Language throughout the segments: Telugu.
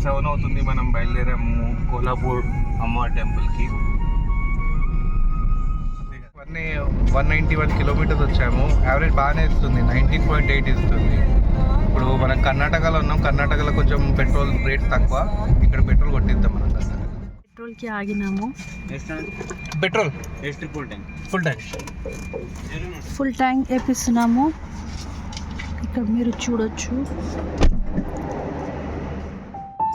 7 అవుతుంది. మనం బయలుదేరాము కోల్హాపూర్ అమ్మవారి టెంపుల్కి. 191 కిలోమీటర్స్ వచ్చాము. యావరేజ్ బాగానే ఇస్తుంది, 19.8 ఇస్తుంది. ఇప్పుడు మనం కర్ణాటకలో ఉన్నాం. కర్ణాటకలో కొంచెం పెట్రోల్ రేట్ తక్కువ. ఇక్కడ పెట్రోల్ కొట్టిద్దాం మనం. పెట్రోల్కి ఆగినాము. పెట్రోల్ ఫుల్ ట్యాంక్ వేపిస్తున్నాము. ఇక్కడ మీరు చూడొచ్చు.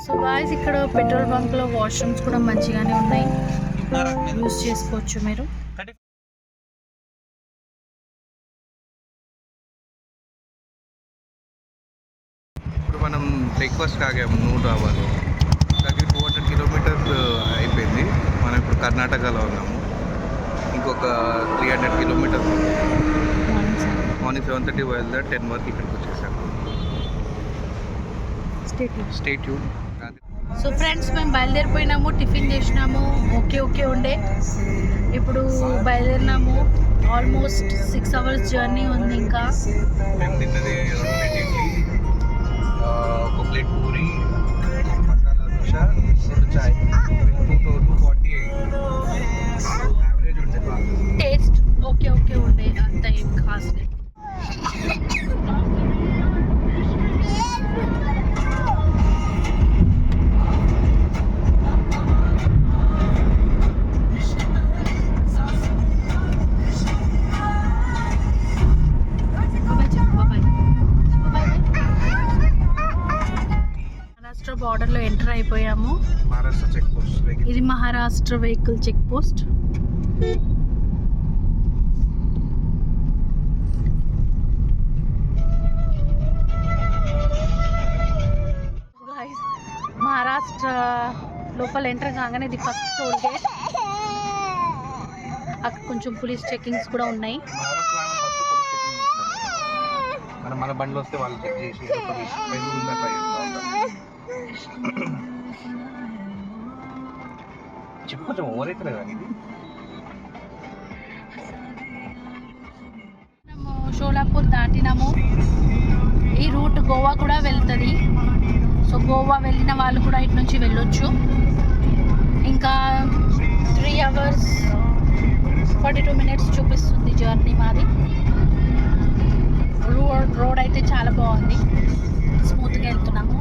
సో గాయ్స్, ఇక్కడ పెట్రోల్ బంక్లో వాష్రూమ్స్ కూడా మంచిగానే ఉన్నాయి, యూజ్ చేసుకోవచ్చు మీరు. ఇప్పుడు మనం బ్రేక్ఫాస్ట్ ఆగాము నూరు డాబాలో. 200 కిలోమీటర్స్ అయిపోయింది. మనం ఇప్పుడు కర్ణాటకలో ఉన్నాము. ఇంకొక 300 కిలోమీటర్స్ మార్నింగ్ 7:30 బయలుదేరి 10 వరకు ఇక్కడికి వచ్చేసాము. Stay tune. సో ఫ్రెండ్స్, మేము బయలుదేరిపోయినాము, టిఫిన్ చేసినాము, ఓకే ఉండే. ఇప్పుడు బయలుదేరినాము. ఆల్మోస్ట్ 6 అవర్స్ జర్నీ ఉంది. ఇంకా మేము తిన్నది 2 ప్లేట్ ఇడ్లీ, ఒక ప్లేట్ పూరి, మసాలా దోశ, 2 చాయ్, 240 యావరేజ్ ఉంటుంది. బాగా టేస్ట్ ఓకే ఉండే, అంత ఏం కాస్ట్. బార్డర్లో ఎంటర్ అయిపోయాము. Maharashtra check post. ఇది Maharashtra vehicle check post. Maharashtra లోపల ఎంటర్ కాగానే ఇది ఫస్ట్ టోల్ గేట్. అక్కడ కొంచెం పోలీస్ చెకింగ్స్ కూడా ఉన్నాయి. మన బండ్లు వస్తే వాళ్ళు చెక్ చేసి చెప్పు, కొంచెం ఓవర్ అవుతుంది కదా ఇది. షోలాపూర్ దాటినాము. ఈ రూట్ గోవా కూడా వెళ్తుంది. సో గోవా వెళ్ళిన వాళ్ళు కూడా ఇటు నుంచి వెళ్ళొచ్చు. ఇంకా 3 hours 42 minutes చూపిస్తుంది జర్నీ మాది. రోడ్ అయితే చాలా బాగుంది, స్మూత్గా వెళ్తున్నాము.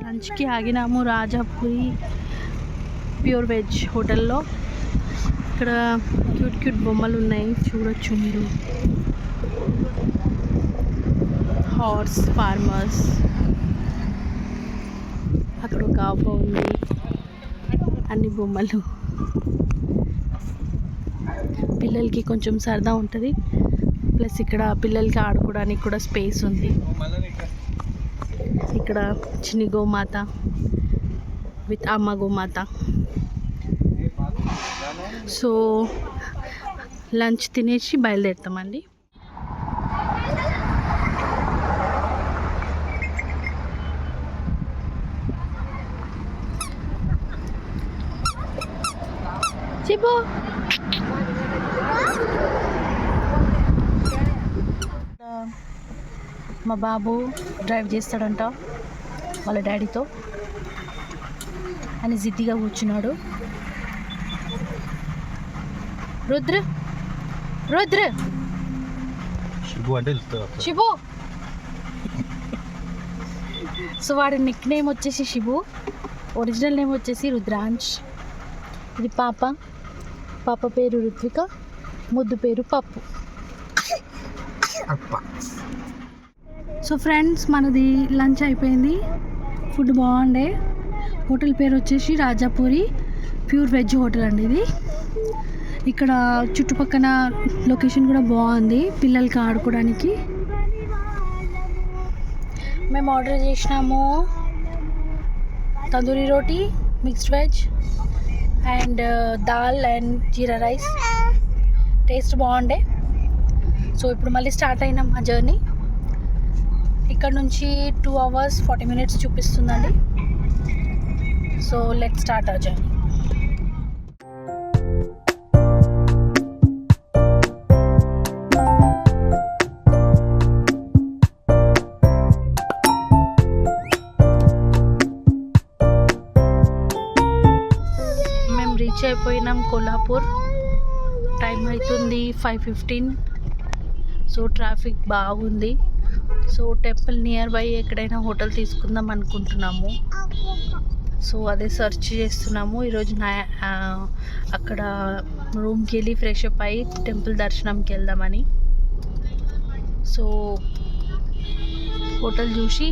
లంచ్కి ఆగినాము రాజాపురి ప్యూర్ వెజ్ హోటల్లో. ఇక్కడ క్యూట్ బొమ్మలు ఉన్నాయి, చూడొచ్చు మీరు. హార్స్ ఫార్మర్స్, అక్కడ ఒక ఆవు ఉంది, అన్ని బొమ్మలు. పిల్లలకి కొంచెం సరదా ఉంటుంది. ప్లస్ ఇక్కడ పిల్లలకి ఆడుకోవడానికి కూడా స్పేస్ ఉంది. ఇక్కడ చిన్ని గోమాత విత్ అమ్మ గోమాత. సో లంచ్ తినేసి బయలుదేరుతామండి. చెప్పు. మా బాబు డ్రైవ్ చేస్తాడంట వాళ్ళ డాడీతో అని జిద్దిగా కూర్చున్నాడు. రుద్ర శిబు. సో వాడి నిక్ నేమ్ వచ్చేసి శిబు, ఒరిజినల్ నేమ్ వచ్చేసి రుద్రాంశ్. ఇది పాప పేరు రుత్విక, ముద్దు పేరు పప్పు. సో ఫ్రెండ్స్, మనది లంచ్ అయిపోయింది. ఫుడ్ బాగుండే. హోటల్ పేరు వచ్చేసి రాజాపూరి ప్యూర్ వెజ్ హోటల్ అండి ఇది. ఇక్కడ చుట్టుపక్కల లొకేషన్ కూడా బాగుంది పిల్లలకి ఆడుకోవడానికి. మేము ఆర్డర్ చేసినాము tandoori roti, mixed veg and dal and jeera rice. Taste బాగుండే. సో ఇప్పుడు మళ్ళీ స్టార్ట్ అయినాం ఆ జర్నీ. ఇక్కడ నుంచి 2 hours 40 minutes చూపిస్తుందండి. So let's start our journey. Kolhapur. Time అవుతుంది 5:15. సో ట్రాఫిక్ బాగుంది. సో టెంపుల్ నియర్ బై ఎక్కడైనా హోటల్ తీసుకుందాం అనుకుంటున్నాము. సో అదే సెర్చ్ చేస్తున్నాము. ఈరోజు అక్కడ రూమ్కి వెళ్ళి ఫ్రెష్ అప్ అయ్యి టెంపుల్ దర్శనంకి వెళ్దామని. సో హోటల్ చూసి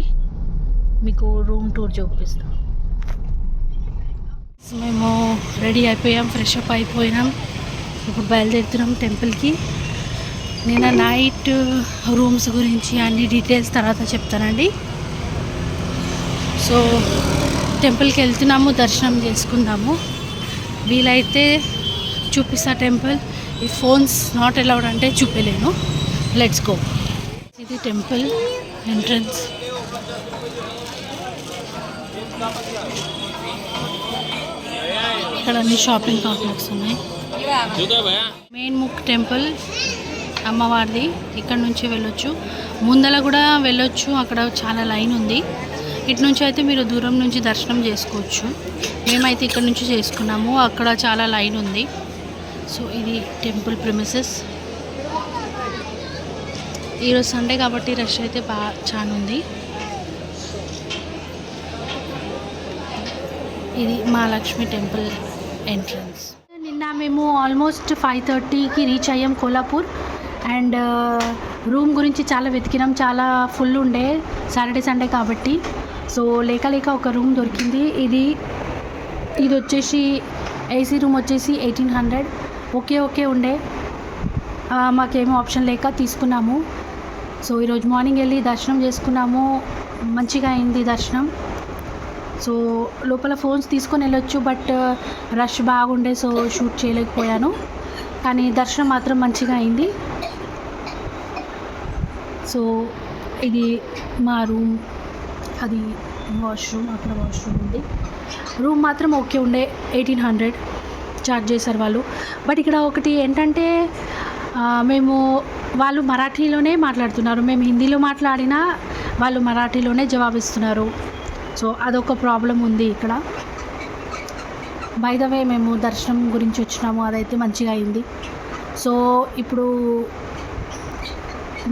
మీకు రూమ్ టూర్ చూపిస్తాం. మేము రెడీ అయిపోయాం, ఫ్రెష్ అప్ అయిపోయినాం. ఇప్పుడు బయలుదేరుతున్నాం టెంపుల్కి. నిన్న నైట్ రూమ్స్ గురించి అన్ని డీటెయిల్స్ తర్వాత చెప్తానండి. సో టెంపుల్కి వెళ్తున్నాము, దర్శనం చేసుకుందాము. వీలైతే చూపిస్తా టెంపుల్. ఈ ఫోన్స్ నాట్ అలౌడ్ అంటే చూపలేను. Let's go. ఇది టెంపుల్ ఎంట్రన్స్. ఇక్కడ అన్ని షాపింగ్ కాంప్లెక్స్ ఉన్నాయి. మెయిన్ ముక్ టెంపుల్ అమ్మవారిది. ఇక్కడ నుంచి వెళ్ళొచ్చు, ముందల కూడా వెళ్ళొచ్చు. అక్కడ చాలా లైన్ ఉంది. ఇటు నుంచి అయితే మీరు దూరం నుంచి దర్శనం చేసుకోవచ్చు. మేమైతే ఇక్కడ నుంచి చేసుకున్నాము. అక్కడ చాలా లైన్ ఉంది. సో ఇది టెంపుల్ ప్రిమిసెస్. ఈరోజు సండే కాబట్టి రష్ అయితే చాలా ఉంది. ఇది మహాలక్ష్మి టెంపుల్ ఎంట్రన్స్. నిన్న మేము ఆల్మోస్ట్ 5:30కి రీచ్ అయ్యాం కొల్హాపూర్. అండ్ రూమ్ గురించి చాలా వెతికినాం. చాలా ఫుల్ ఉండే సాటర్డే సండే కాబట్టి. సో లేక ఒక రూమ్ దొరికింది. ఇది వచ్చేసి ఏసీ రూమ్ వచ్చేసి 1800. ఓకే ఉండే. మాకేమో ఆప్షన్ లేక తీసుకున్నాము. సో ఈరోజు మార్నింగ్ వెళ్ళి దర్శనం చేసుకున్నాము. మంచిగా అయింది దర్శనం. సో లోపల ఫోన్స్ తీసుకొని వెళ్ళొచ్చు, బట్ రష్ బాగుండే సో షూట్ చేయలేకపోయాను. కానీ దర్శనం మాత్రం మంచిగా అయింది. సో ఇది మా రూమ్. అది వాష్రూమ్, అక్కడ వాష్రూమ్ ఉంది. రూమ్ మాత్రం ఓకే ఉండే. 1800 ఛార్జ్ చేశారు వాళ్ళు. బట్ ఇక్కడ ఒకటి ఏంటంటే వాళ్ళు మరాఠీలోనే మాట్లాడుతున్నారు. మేము హిందీలో మాట్లాడినా వాళ్ళు మరాఠీలోనే జవాబిస్తున్నారు. సో అదొక ప్రాబ్లం ఉంది ఇక్కడ. బై ద వే మేము దర్శనం గురించి వచ్చినాము, అదైతే మంచిగా అయింది. సో ఇప్పుడు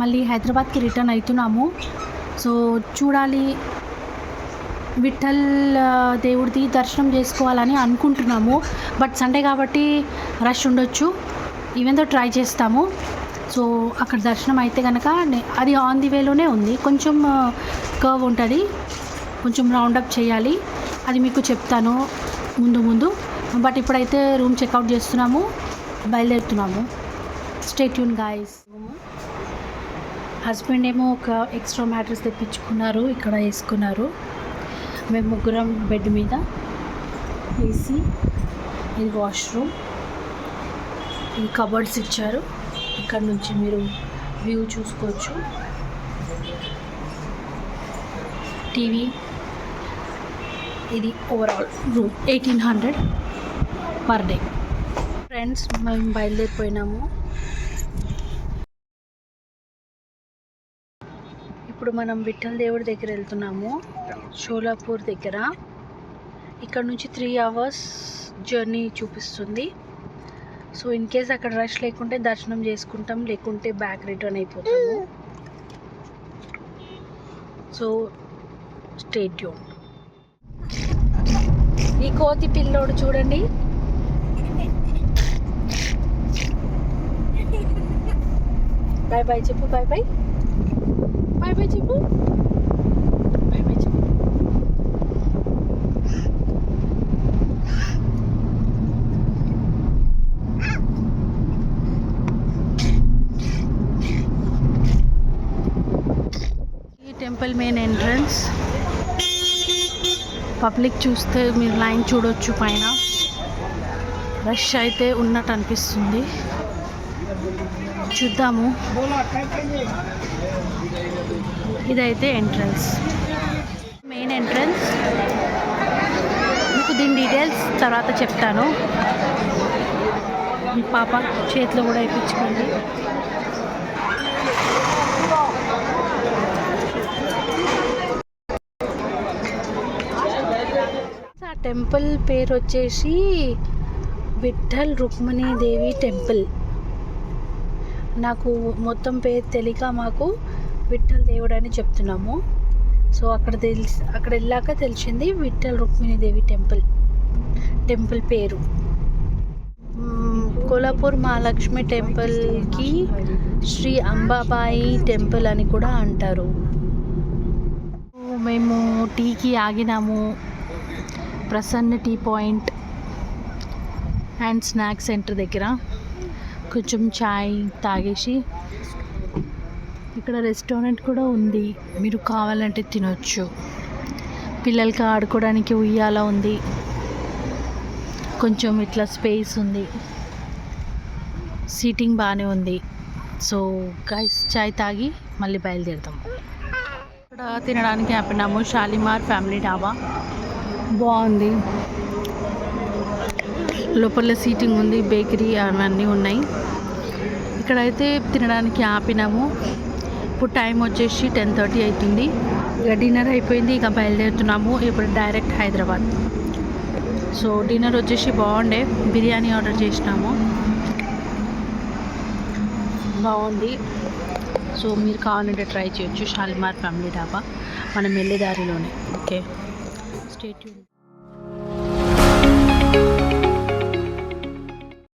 మళ్ళీ హైదరాబాద్కి రిటర్న్ అవుతున్నాము. సో చూడాలి, విఠల్ దేవుడిది దర్శనం చేసుకోవాలని అనుకుంటున్నాము. బట్ సండే కాబట్టి రష్ ఉండొచ్చు. ఈవెన్ దో ట్రై చేస్తాము. సో అక్కడ దర్శనం అయితే కనుక అది ఆన్ ది వేలోనే ఉంది. కొంచెం కర్వ్ ఉంటుంది, కొంచెం రౌండప్ చేయాలి. అది మీకు చెప్తాను ముందు. బట్ ఇప్పుడైతే రూమ్ చెక్అవుట్ చేస్తున్నాము, బయలుదేరుతున్నాము. Stay tune guys. హస్బెండ్ ఏమో ఒక ఎక్స్ట్రా మ్యాట్రెస్ తెప్పించుకున్నారు, ఇక్కడ వేసుకున్నారు. మేము ముగ్గురం బెడ్ మీద. ఏసీ, ఇది వాష్రూమ్, ఇది కబర్డ్స్ ఇచ్చారు. ఇక్కడ నుంచి మీరు వ్యూ చూసుకోవచ్చు. టీవీ. ఇది overall room 1800 per day. Friends మేము బయలుదేరిపోయినాము. ఇప్పుడు మనం విఠల్ దేవుడి దగ్గర వెళ్తున్నాము, షోలాపూర్ దగ్గర. ఇక్కడ నుంచి 3 hours జర్నీ చూపిస్తుంది. సో ఇన్ కేస్ అక్కడ రష్ లేకుంటే దర్శనం చేసుకుంటాం, లేకుంటే బ్యాక్ రిటర్న్ అయిపోతాము. So stay tune. ఈ కోతి పిల్లోడు చూడండి. బాయ్ బాయ్ చెప్పు. బాయ్ బాయ్ చెప్పు. బాయ్ బాయ్ చెప్పు. ఈ టెంపుల్ మెయిన్ ఎంట్రన్స్. పబ్లిక్ చూస్తే మీరు లైన్ చూడొచ్చు పైన. రష్ అయితే ఉన్నట్టు అనిపిస్తుంది. చూద్దాము. ఇదైతే ఎంట్రన్స్, మెయిన్ ఎంట్రన్స్. మీకు దీని డీటెయిల్స్ తర్వాత చెప్తాను. మీ పాప చేతిలో కూడా వేయించుకోండి. ఆ టెంపుల్ పేరు వచ్చేసి విఠల్ రుక్మిణీ దేవి టెంపుల్. నాకు మొత్తం పేరు తెలియక మాకు విఠల్ దేవుడు అని చెప్తున్నాము. సో అక్కడ వెళ్ళాక తెలిసింది విఠల్ రుక్మిణీ దేవి టెంపుల్ పేరు. కొల్హాపూర్ మహాలక్ష్మి టెంపుల్కి శ్రీ అంబాబాయి టెంపుల్ అని కూడా అంటారు. మేము టీకి ఆగినాము. Prasanna tea point and snacks centre దగ్గర కొంచెం చాయ్ తాగేసి, ఇక్కడ రెస్టారెంట్ కూడా ఉంది, మీరు కావాలంటే తినొచ్చు. పిల్లలకి ఆడుకోవడానికి ఉయ్యాల ఉంది, కొంచెం ఇట్లా స్పేస్ ఉంది, సీటింగ్ బాగానే ఉంది. సో గైస్ చాయ్ తాగి మళ్ళీ బయలుదేరుతాం. ఇక్కడ తినడానికి ఆపినాము షాలిమార్ ఫ్యామిలీ డాబా. బాగుంది, లోపల సీటింగ్ ఉంది, బేకరీ అవన్నీ ఉన్నాయి. ఇక్కడైతే తినడానికి ఆపినాము. ఇప్పుడు టైం వచ్చేసి 10:30 అవుతుంది. ఇక డిన్నర్ అయిపోయింది, ఇక బయలుదేరుతున్నాము ఇప్పుడు డైరెక్ట్ హైదరాబాద్. సో డిన్నర్ వచ్చేసి బాగుండే, బిర్యానీ ఆర్డర్ చేసినాము, బాగుంది. సో మీరు కావాలంటే ట్రై చేయొచ్చు. షాలిమార్ ఫ్యామిలీ డాబా మనం వెళ్ళే దారిలోనే. Okay, stay tune.